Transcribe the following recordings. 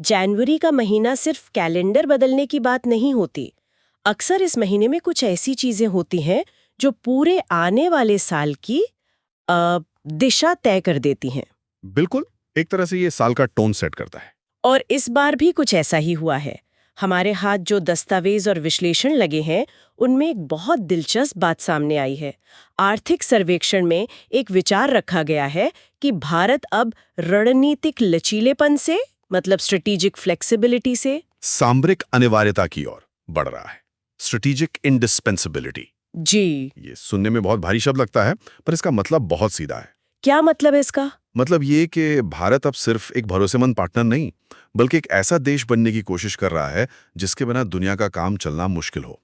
जनवरी का महीना सिर्फ कैलेंडर बदलने की बात नहीं होती। अक्सर इस महीने में कुछ ऐसी चीजें होती हैं जो पूरे आने वाले साल की दिशा तय कर देती हैं। बिल्कुल, एक तरह से ये साल का टोन सेट करता है। और इस बार भी कुछ ऐसा ही हुआ है। हमारे हाथ जो दस्तावेज और विश्लेषण लगे हैं उनमें एक बहुत दिलचस्प बात सामने आई है। आर्थिक सर्वेक्षण में एक विचार रखा गया है कि भारत अब रणनीतिक लचीलेपन से, मतलब स्ट्रेटेजिक फ्लेक्सिबिलिटी से, सामरिक अनिवार्यता की ओर बढ़ रहा है। स्ट्रेटेजिक इंडिस्पेंसिबिलिटी। जी। ये सुनने में बहुत भारी शब्द लगता है, पर इसका मतलब बहुत सीधा है। क्या मतलब है इसका? मतलब ये कि भारत अब सिर्फ एक भरोसेमंद पार्टनर नहीं, बल्कि एक ऐसा देश बनने की कोशिश कर रहा है जिसके बिना दुनिया का काम चलना मुश्किल हो।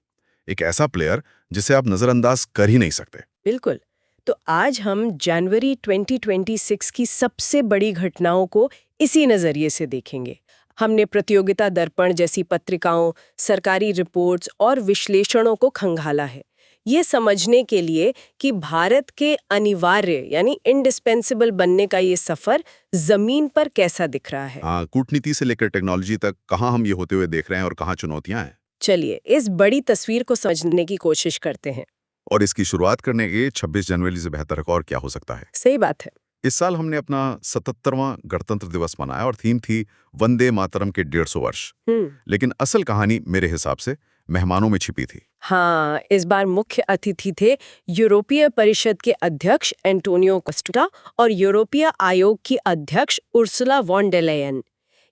एक ऐसा प्लेयर जिसे आप नजरअंदाज कर ही नहीं सकते। बिल्कुल। तो आज हम जनवरी 2026 की सबसे बड़ी घटनाओं को इसी नजरिए से देखेंगे। हमने प्रतियोगिता दर्पण जैसी पत्रिकाओं, सरकारी रिपोर्ट्स और विश्लेषणों को खंगाला है, ये समझने के लिए कि भारत के अनिवार्य यानी इंडिस्पेंसिबल बनने का ये सफर जमीन पर कैसा दिख रहा है। हाँ, कूटनीति से लेकर टेक्नोलॉजी तक कहाँ हम ये होते हुए देख रहे हैं और कहाँ चुनौतियां हैं। चलिए इस बड़ी तस्वीर को समझने की कोशिश करते हैं। और इसकी शुरुआत करने के 26 जनवरी से बेहतर और क्या हो सकता है। सही बात है। इस साल हमने अपना 77वां गणतंत्र दिवस मनाया और थीम थी वंदे मातरम के 150 वर्ष। लेकिन असल कहानी मेरे हिसाब से मेहमानों में छिपी थी। हाँ, इस बार मुख्य अतिथि थे यूरोपीय परिषद के अध्यक्ष एंटोनियो कोस्टा और यूरोपीय आयोग की अध्यक्ष उर्सुला वॉन डर लेयन।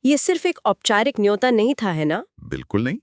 ये सिर्फ एक औपचारिक न्योता नहीं था, है ना? बिल्कुल नहीं।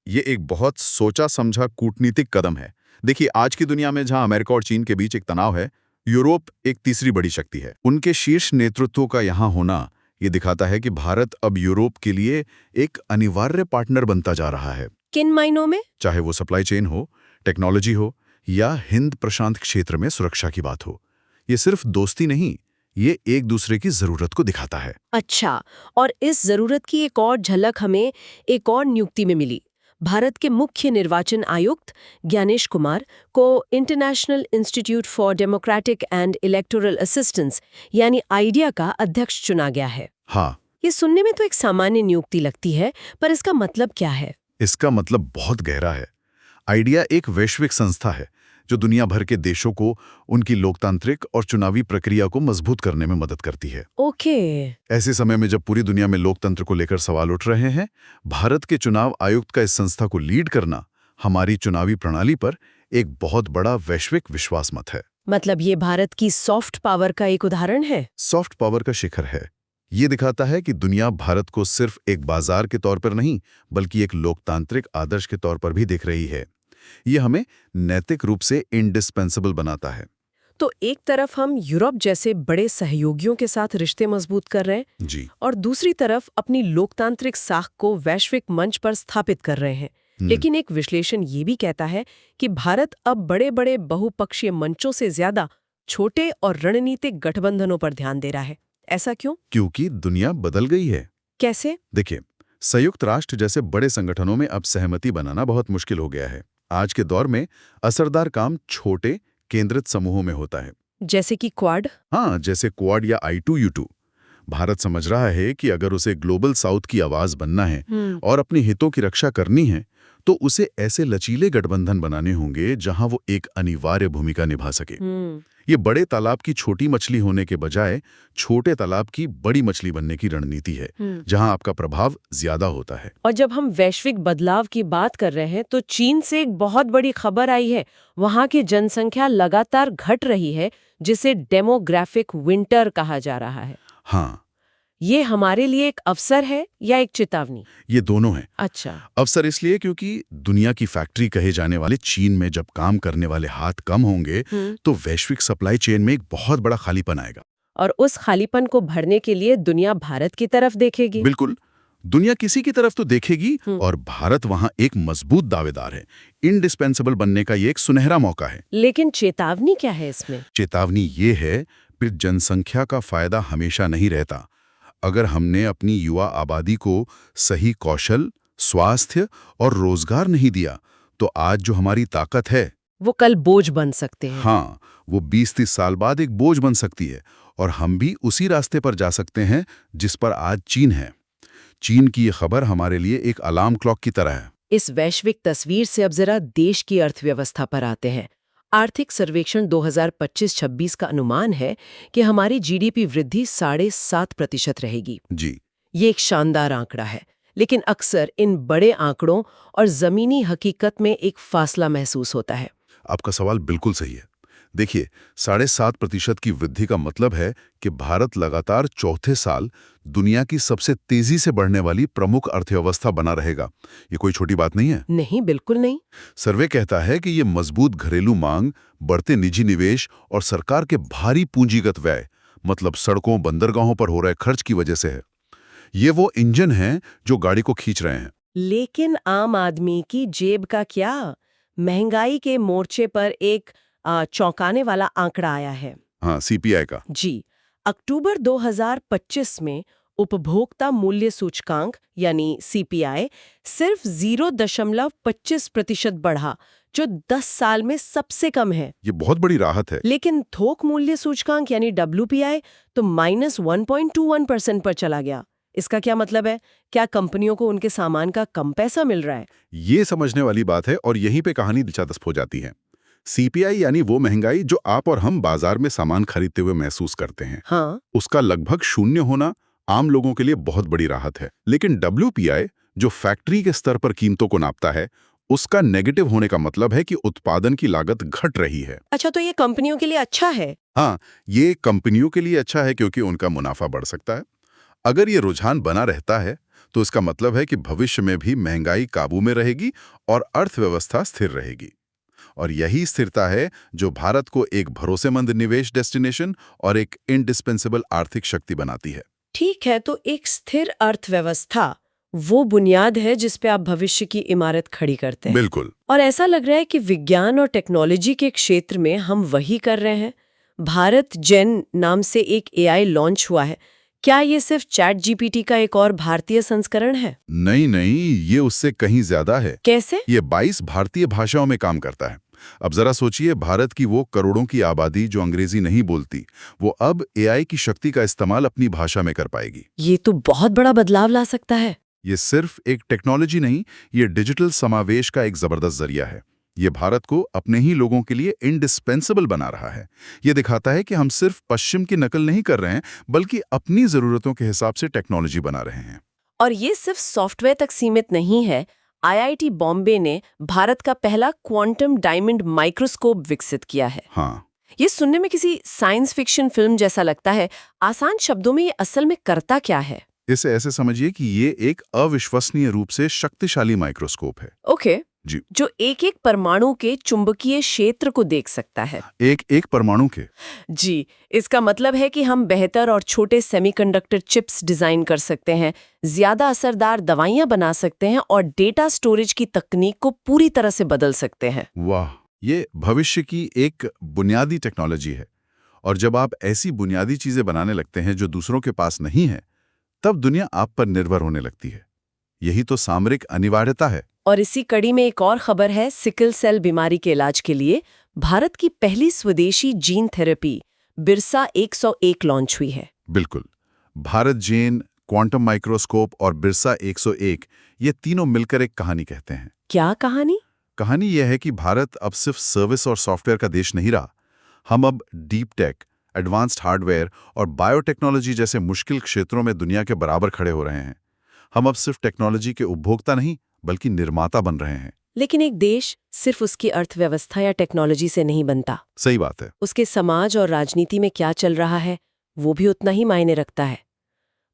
ये एक बहुत सोचा समझा कूटनीतिक कदम है। देखिए, आज की दुनिया में जहां अमेरिका और चीन के बीच एक तनाव है, यूरोप एक तीसरी बड़ी शक्ति है। उनके शीर्ष नेतृत्व का यहाँ होना ये दिखाता है कि भारत अब यूरोप के लिए एक अनिवार्य पार्टनर बनता जा रहा है। किन मायनों में? चाहे वो सप्लाई चेन हो, टेक्नोलॉजी हो या हिंद प्रशांत क्षेत्र में सुरक्षा की बात हो। ये सिर्फ दोस्ती नहीं, ये एक दूसरे की जरूरत को दिखाता है। अच्छा, और इस जरूरत की एक और झलक हमें एक और नियुक्ति में मिली। भारत के मुख्य निर्वाचन आयुक्त ज्ञानेश कुमार को international institute for democratic and electoral assistance यानी आइडिया का अध्यक्ष चुना गया है। हाँ, ये सुनने में तो एक सामान्य नियुक्ति लगती है, पर इसका मतलब क्या है? इसका मतलब बहुत गहरा है। आइडिया एक वैश्विक संस्था है जो दुनिया भर के देशों को उनकी लोकतांत्रिक और चुनावी प्रक्रिया को मजबूत करने में मदद करती है। ओके। ऐसे समय में जब पूरी दुनिया में लोकतंत्र को लेकर सवाल उठ रहे हैं, भारत के चुनाव आयुक्त का इस संस्था को लीड करना हमारी चुनावी प्रणाली पर एक बहुत बड़ा वैश्विक विश्वास मत है। मतलब ये भारत की सॉफ्ट पावर का एक उदाहरण है। सॉफ्ट पावर का शिखर है। ये दिखाता है कि दुनिया भारत को सिर्फ एक बाजार के तौर पर नहीं, बल्कि एक लोकतांत्रिक आदर्श के तौर पर भी देख रही है। ये हमें नैतिक रूप से इंडिस्पेंसिबल बनाता है। तो एक तरफ हम यूरोप जैसे बड़े सहयोगियों के साथ रिश्ते मजबूत कर रहे हैं जी। और दूसरी तरफ अपनी लोकतांत्रिक साख को वैश्विक मंच पर स्थापित कर रहे हैं। लेकिन एक विश्लेषण ये भी कहता है कि भारत अब बड़े बड़े बहुपक्षीय मंचों से ज्यादा छोटे और रणनीतिक गठबंधनों पर ध्यान दे रहा है। ऐसा क्यों? क्योंकि दुनिया बदल गई है। कैसे? देखिए, संयुक्त राष्ट्र जैसे बड़े संगठनों में अब सहमति बनाना बहुत मुश्किल हो गया है। आज के दौर में असरदार काम छोटे केंद्रित समूहों में होता है। जैसे कि क्वाड? हाँ, जैसे क्वाड या I2U2। भारत समझ रहा है कि अगर उसे ग्लोबल साउथ की आवाज बनना है और अपने हितों की रक्षा करनी है, तो उसे ऐसे लचीले गठबंधन बनाने होंगे जहां वो एक अनिवार्य भूमिका निभा सके। ये बड़े तालाब की छोटी मछली होने के बजाय छोटे तालाब की बड़ी मछली बनने की रणनीति है, जहां आपका प्रभाव ज्यादा होता है। और जब हम वैश्विक बदलाव की बात कर रहे हैं तो चीन से एक बहुत बड़ी खबर आई है। वहां की जनसंख्या लगातार घट रही है, जिसे डेमोग्राफिक विंटर कहा जा रहा है। हाँ, ये हमारे लिए एक अवसर है या एक चेतावनी? ये दोनों हैं। अच्छा। अवसर इसलिए क्योंकि दुनिया की फैक्ट्री कहे जाने वाले चीन में जब काम करने वाले हाथ कम होंगे तो वैश्विक सप्लाई चेन में एक बहुत बड़ा खालीपन आएगा। और उस खालीपन को भरने के लिए दुनिया भारत की तरफ देखेगी। बिल्कुल, दुनिया किसी की तरफ तो देखेगी और भारत वहां एक मजबूत दावेदार है। इंडिस्पेंसिबल बनने का ये एक सुनहरा मौका है। लेकिन चेतावनी क्या है इसमें? चेतावनी ये है, फिर जनसंख्या का फायदा हमेशा नहीं रहता। अगर हमने अपनी युवा आबादी को सही कौशल, स्वास्थ्य और रोजगार नहीं दिया, तो आज जो हमारी ताकत है वो कल बोझ बन सकते हैं। हाँ, वो 20-30 साल बाद एक बोझ बन सकती है और हम भी उसी रास्ते पर जा सकते हैं जिस पर आज चीन है। चीन की ये खबर हमारे लिए एक अलार्म क्लॉक की तरह है। इस वैश्विक तस्वीर से अब जरा देश की अर्थव्यवस्था पर आते हैं। आर्थिक सर्वेक्षण 2025-26 का अनुमान है कि हमारी जीडीपी वृद्धि 7.5% रहेगी। जी। ये एक शानदार आंकड़ा है, लेकिन अक्सर इन बड़े आंकड़ों और जमीनी हकीकत में एक फासला महसूस होता है। आपका सवाल बिल्कुल सही है। देखिए, 7.5% की वृद्धि का मतलब है कि भारत लगातार चौथे साल दुनिया की सबसे तेजी से बढ़ने वाली प्रमुख अर्थव्यवस्था बना रहेगा। ये कोई छोटी बात नहीं है। नहीं, बिल्कुल नहीं। सर्वे कहता है कि ये मजबूत घरेलू मांग, बढ़ते निजी निवेश और सरकार के भारी पूंजीगत व्यय, मतलब सड़कों, बंदरगाहों पर हो रहे खर्च की वजह से है। ये वो इंजन हैं जो गाड़ी को खींच रहे हैं। लेकिन आम आदमी की जेब का क्या? महंगाई के मोर्चे पर एक चौंकाने वाला आंकड़ा आया है। हाँ, सीपीआई का। जी, अक्टूबर 2025 में उपभोक्ता मूल्य सूचकांक यानी सीपीआई सिर्फ 0.25% बढ़ा, जो 10 साल में सबसे कम है। ये बहुत बड़ी राहत है। लेकिन थोक मूल्य सूचकांक यानी डब्ल्यूपीआई तो -1.21% पर चला गया। इसका क्या मतलब है? क्या कंपनियों को उनके सामान का कम पैसा मिल रहा है? ये समझने वाली बात है और यहीं पे कहानी दिलचस्प हो जाती है। सीपीआई यानी वो महंगाई जो आप और हम बाजार में सामान खरीदते हुए महसूस करते हैं। हाँ, उसका लगभग शून्य होना आम लोगों के लिए बहुत बड़ी राहत है। लेकिन डब्ल्यूपीआई, जो फैक्ट्री के स्तर पर कीमतों को नापता है, उसका नेगेटिव होने का मतलब है कि उत्पादन की लागत घट रही है। अच्छा, तो ये कंपनियों के लिए अच्छा है। हाँ, ये कंपनियों के लिए अच्छा है क्योंकि उनका मुनाफा बढ़ सकता है। अगर ये रुझान बना रहता है तो इसका मतलब है कि भविष्य में भी महंगाई काबू में रहेगी और अर्थव्यवस्था स्थिर रहेगी। और यही स्थिरता है जो भारत को एक भरोसेमंद निवेश डेस्टिनेशन और एक इंडिस्पेंसेबल आर्थिक शक्ति बनाती है। ठीक है, तो एक स्थिर अर्थव्यवस्था वो बुनियाद है जिस पे आप भविष्य की इमारत खड़ी करते हैं। बिल्कुल। और ऐसा लग रहा है कि विज्ञान और टेक्नोलॉजी के क्षेत्र में हम वही कर रहे हैं। भारत जेन नाम से एक एआई लॉन्च हुआ है। क्या ये सिर्फ चैट जीपीटी का एक और भारतीय संस्करण है? नहीं नहीं, ये उससे कहीं ज्यादा है। कैसे? ये 22 भारतीय भाषाओं में काम करता है। अब जरा सोचिए, भारत की वो करोड़ों की आबादी जो अंग्रेजी नहीं बोलती, वो अब एआई की शक्ति का इस्तेमाल अपनी भाषा में कर पाएगी। ये तो बहुत बड़ा बदलाव ला सकता है। ये सिर्फ एक टेक्नोलॉजी नहीं, ये डिजिटल समावेश का एक जबरदस्त जरिया है। ये भारत को अपने ही लोगों के लिए इंडिस्पेंसेबल बना रहा है। ये दिखाता है कि हम सिर्फ पश्चिम की नकल नहीं कर रहे हैं, बल्कि अपनी जरूरतों के हिसाब से टेक्नोलॉजी बना रहे हैं। और ये सिर्फ सॉफ्टवेयर तक सीमित नहीं है। आईआईटी बॉम्बे ने भारत का पहला क्वांटम डायमंड माइक्रोस्कोप विकसित किया है। हाँ, ये सुनने में किसी साइंस फिक्शन फिल्म जैसा लगता है। आसान शब्दों में ये असल में करता क्या है? इसे ऐसे समझिए कि ये एक अविश्वसनीय रूप से शक्तिशाली माइक्रोस्कोप है। ओके, जी। जो एक एक परमाणु के चुंबकीय क्षेत्र को देख सकता है। एक एक परमाणु के। जी, इसका मतलब है कि हम बेहतर और छोटे सेमीकंडक्टर चिप्स डिजाइन कर सकते हैं, ज्यादा असरदार दवाइयां बना सकते हैं और डेटा स्टोरेज की तकनीक को पूरी तरह से बदल सकते हैं। वाह, ये भविष्य की एक बुनियादी टेक्नोलॉजी है। और जब आप ऐसी बुनियादी चीजें बनाने लगते हैं जो दूसरों के पास नहीं है, तब दुनिया आप पर निर्भर होने लगती है। यही तो सामरिक अनिवार्यता है। और इसी कड़ी में एक और खबर है। सिकल सेल बीमारी के इलाज के लिए भारत की पहली स्वदेशी जीन थेरेपी बिरसा 101 लॉन्च हुई है। बिल्कुल। भारत जेन, क्वांटम माइक्रोस्कोप और बिरसा 101, ये तीनों मिलकर एक कहानी कहते हैं। क्या कहानी? कहानी यह है कि भारत अब सिर्फ सर्विस और सॉफ्टवेयर का देश नहीं रहा। हम अब डीप टेक, एडवांस्ड हार्डवेयर और बायोटेक्नोलॉजी जैसे मुश्किल क्षेत्रों में दुनिया के बराबर खड़े हो रहे हैं। हम अब सिर्फ टेक्नोलॉजी के उपभोक्ता नहीं, बल्कि निर्माता बन रहे हैं। लेकिन एक देश सिर्फ उसकी अर्थव्यवस्था या टेक्नोलॉजी से नहीं बनता। सही बात है। उसके समाज और राजनीति में क्या चल रहा है, वो भी उतना ही मायने रखता है।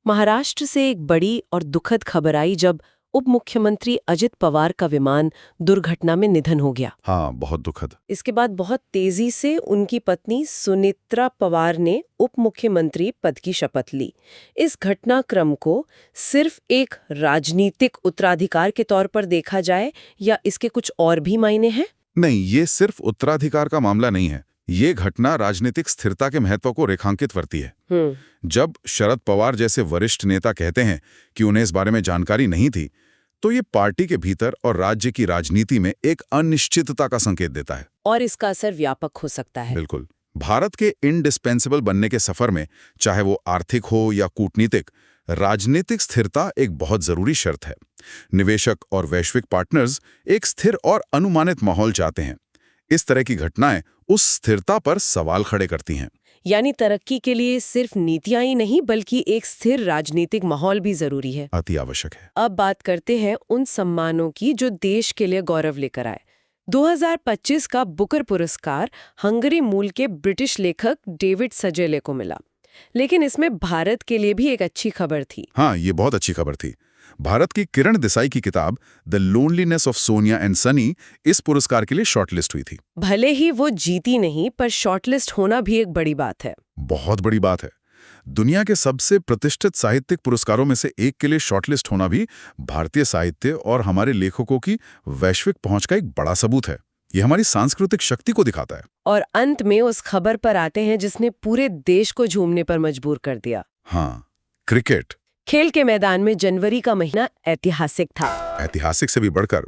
महाराष्ट्र से एक बड़ी और दुखद खबर आई जब उप मुख्यमंत्री अजित पवार का विमान दुर्घटना में निधन हो गया। हाँ, बहुत दुखद। इसके बाद बहुत तेजी से उनकी पत्नी सुनेत्रा पवार ने उप मुख्यमंत्री पद की शपथ ली। इस घटनाक्रम को सिर्फ एक राजनीतिक उत्तराधिकार के तौर पर देखा जाए या इसके कुछ और भी मायने हैं? नहीं, ये सिर्फ उत्तराधिकार का मामला नहीं है। ये घटना राजनीतिक स्थिरता के महत्व को रेखांकित करती है। जब शरद पवार जैसे वरिष्ठ नेता कहते हैं कि उन्हें इस बारे में जानकारी नहीं थी, तो ये पार्टी के भीतर और राज्य की राजनीति में एक अनिश्चितता का संकेत देता है। और इसका असर व्यापक हो सकता है। बिल्कुल। भारत के इंडिस्पेंसेबल बनने के सफर में, चाहे वो आर्थिक हो या कूटनीतिक, राजनीतिक स्थिरता एक बहुत जरूरी शर्त है। निवेशक और वैश्विक पार्टनर्स एक स्थिर और अनुमानित माहौल चाहते हैं। इस तरह की घटनाएं उस स्थिरता पर सवाल खड़े करती हैं। यानी तरक्की के लिए सिर्फ नीतियां ही नहीं बल्कि एक स्थिर राजनीतिक माहौल भी जरूरी है। अति आवश्यक है। अब बात करते हैं उन सम्मानों की जो देश के लिए गौरव लेकर आए। 2025 का बुकर पुरस्कार हंगरी मूल के ब्रिटिश लेखक डेविड सजेले को मिला। लेकिन इसमें भारत के लिए भी एक अच्छी खबर थी। हाँ, ये बहुत अच्छी खबर थी। भारत की किरण देसाई की किताब the loneliness of Sonia and Sunny इस पुरस्कार के लिए शॉर्टलिस्ट हुई थी। भले ही वो जीती नहीं, पर शॉर्टलिस्ट होना भी एक बड़ी बात है। बहुत बड़ी बात है। दुनिया के सबसे प्रतिष्ठित साहित्यिक पुरस्कारों में से एक के लिए शॉर्टलिस्ट होना भी भारतीय साहित्य और हमारे लेखकों की वैश्विक पहुंच का एक बड़ा सबूत है। ये हमारी सांस्कृतिक शक्ति को दिखाता है। और अंत में उस खबर पर आते हैं जिसने पूरे देश को झूमने पर मजबूर कर दिया। हाँ, क्रिकेट। खेल के मैदान में जनवरी का महीना ऐतिहासिक था। ऐतिहासिक से भी बढ़कर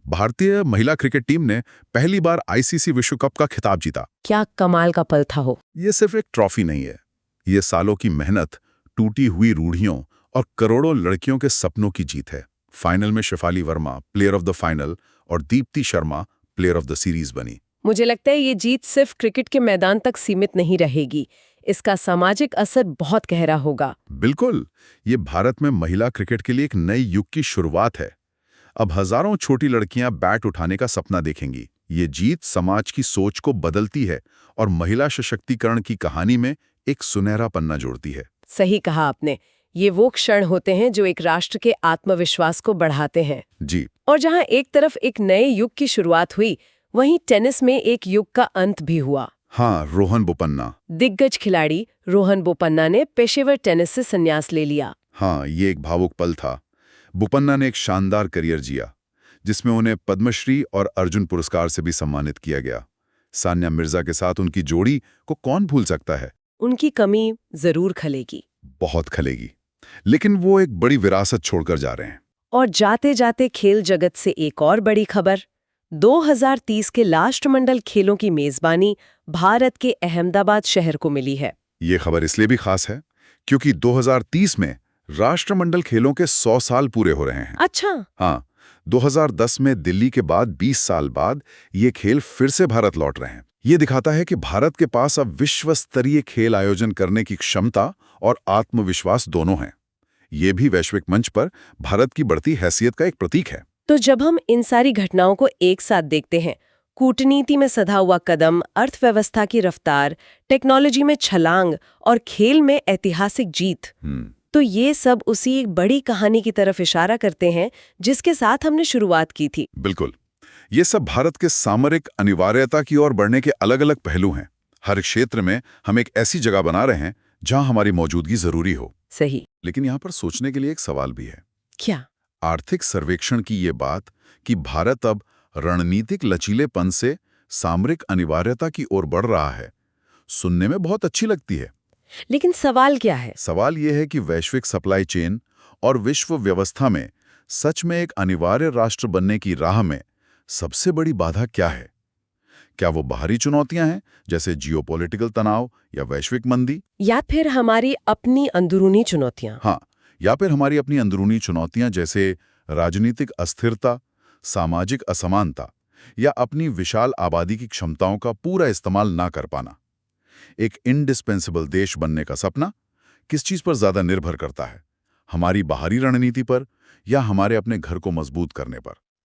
भारतीय महिला क्रिकेट टीम ने पहली बार आईसीसी विश्व कप का खिताब जीता। क्या कमाल का पल था हो। ये सिर्फ एक ट्रॉफी नहीं है, ये सालों की मेहनत, टूटी हुई रूढ़ियों और करोड़ों लड़कियों के सपनों की जीत है। फाइनल में Shefali Verma player of the final और Deepti Sharma player of the series बनी। मुझे लगता है ये जीत सिर्फ क्रिकेट के मैदान तक सीमित नहीं रहेगी, इसका सामाजिक असर बहुत गहरा होगा। बिल्कुल, ये भारत में महिला क्रिकेट के लिए एक नए युग की शुरुआत है। अब हजारों छोटी लड़कियां बैट उठाने का सपना देखेंगी। ये जीत समाज की सोच को बदलती है और महिला सशक्तिकरण की कहानी में एक सुनहरा पन्ना जोड़ती है। सही कहा आपने। ये वो क्षण होते हैं जो एक राष्ट्र के आत्मविश्वास को बढ़ाते हैं। जी। और जहां एक तरफ एक नए युग की शुरुआत हुई, वहीं टेनिस में एक युग का अंत भी हुआ। हाँ, रोहन बोपन्ना। दिग्गज खिलाड़ी रोहन बोपन्ना ने पेशेवर टेनिस से संन्यास ले लिया। हाँ, ये एक भावुक पल था। बोपन्ना ने एक शानदार करियर जिया, जिसमें उन्हें पद्मश्री और अर्जुन पुरस्कार से भी सम्मानित किया गया। सानिया मिर्जा के साथ उनकी जोड़ी को कौन भूल सकता है। उनकी कमी जरूर खलेगी, बहुत खलेगी, लेकिन वो एक बड़ी विरासत छोड़कर जा रहे हैं। और जाते जाते खेल जगत से एक और बड़ी खबर। 2030 के राष्ट्रमंडल खेलों की मेजबानी भारत के अहमदाबाद शहर को मिली है। ये खबर इसलिए भी खास है क्योंकि 2030 में राष्ट्रमंडल खेलों के 100 साल पूरे हो रहे हैं। अच्छा। हाँ, 2010 में दिल्ली के बाद 20 साल बाद ये खेल फिर से भारत लौट रहे हैं। ये दिखाता है कि भारत के पास अब विश्व स्तरीय खेल आयोजन करने की क्षमता और आत्मविश्वास दोनों हैं। ये भी वैश्विक मंच पर भारत की बढ़ती हैसियत का एक प्रतीक है। तो जब हम इन सारी घटनाओं को एक साथ देखते हैं, कूटनीति में सधा हुआ कदम, अर्थव्यवस्था की रफ्तार, टेक्नोलॉजी में छलांग और खेल में ऐतिहासिक जीत, तो ये सब उसी एक बड़ी कहानी की तरफ इशारा करते हैं जिसके साथ हमने शुरुआत की थी। बिल्कुल, ये सब भारत के सामरिक अनिवार्यता की ओर बढ़ने के अलग अलग पहलू हैं। हर क्षेत्र में हम एक ऐसी जगह बना रहे हैं जहां हमारी मौजूदगी जरूरी हो। सही। लेकिन यहाँ पर सोचने के लिए एक सवाल भी है। क्या? आर्थिक सर्वेक्षण की ये बात कि भारत अब रणनीतिक लचीलेपन से सामरिक अनिवार्यता की ओर बढ़ रहा है, सुनने में बहुत अच्छी लगती है। लेकिन सवाल क्या है? सवाल यह है कि वैश्विक सप्लाई चेन और विश्व व्यवस्था में सच में एक अनिवार्य राष्ट्र बनने की राह में सबसे बड़ी बाधा क्या है? क्या वो बाहरी चुनौतियां हैं, जैसे जियोपॉलिटिकल तनाव या वैश्विक मंदी, या फिर हमारी अपनी अंदरूनी चुनौतियां? हाँ, या फिर हमारी अपनी अंदरूनी चुनौतियां जैसे राजनीतिक अस्थिरता, सामाजिक असमानता या अपनी विशाल आबादी की क्षमताओं का पूरा इस्तेमाल ना कर पाना। एक इंडिस्पेंसिबल देश बनने का सपना किस चीज पर ज्यादा निर्भर करता है, हमारी बाहरी रणनीति पर या हमारे अपने घर को मजबूत करने पर?